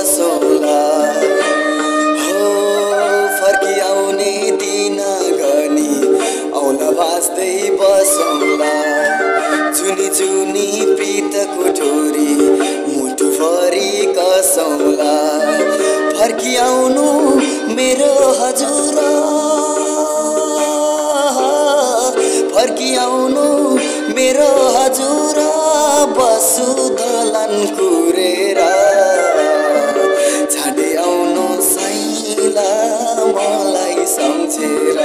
बसौला हो फर्किआउने दिन गनी औला भाँच्दै बसौला जुनी जुनी प्रीतको डोरी मुटुभरि कसौला फर्किआउनु मेरो हजुर फर्किआउनु मेरो हजुर बसु दलन कुरेर छाडे आउनु साइला मलाई सम्झेर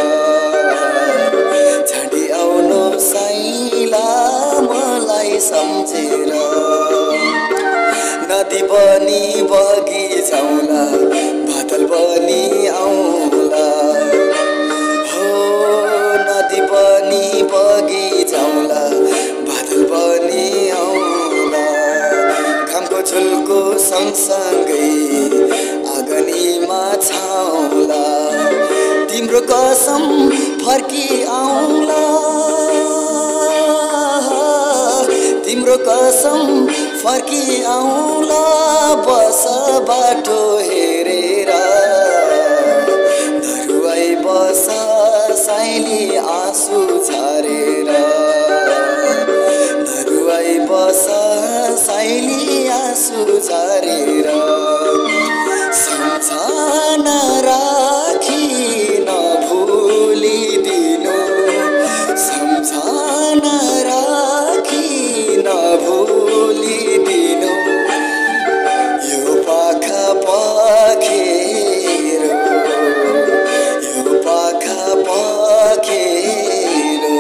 छाडे आउनु साइला मलाई सम्झेर नदी बनी बगी जाउँला बादल बनी आउँला हो नदी बनी बगी जाउँला बादल बनी आउँला घामको झुल्को सँगसँगै आँगनीमा छाउँला तिम्रो कसम फर्की आउँला तिम्रो कसम फर्की आउँला बस बाटो हेरेर धरुवाई बस साइली आँसु झारेर धरुवाई बस साइली आँसु झारेर सम्झना राखी नभुलिदिनु सम्झना राखी नभुलिदिनु यो पाखा पाखेरो यो पाखा पाखेरो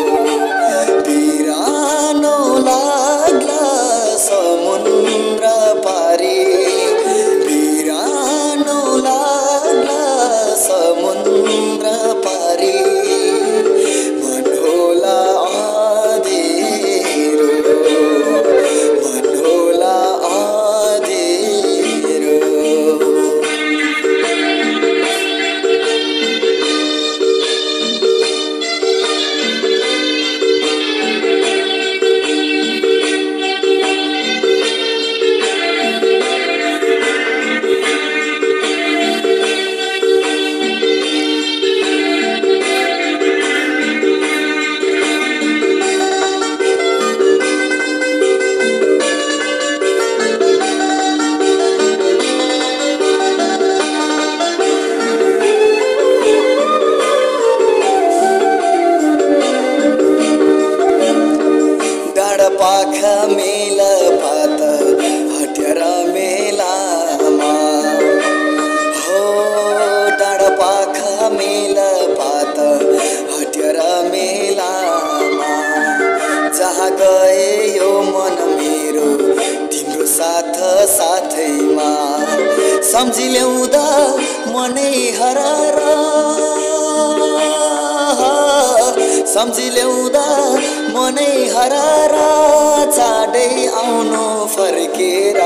बिरानो लाग्ला समुद्र पारी बिरानो लाग्ला समुद्र पारी मन होला आधेरो मन होला आधेरो पाखा मेला पात हटियार मेलामा हो डाँडा पाखा मेला पात हटियार मेलामा जहाँ गए यो मन मेरो तिम्रो साथ साथैमा सम्झी ल्याउँदा मनै हरार सम्झी ल्याउँदा मनै हरार चाँडै आउनु फर्केर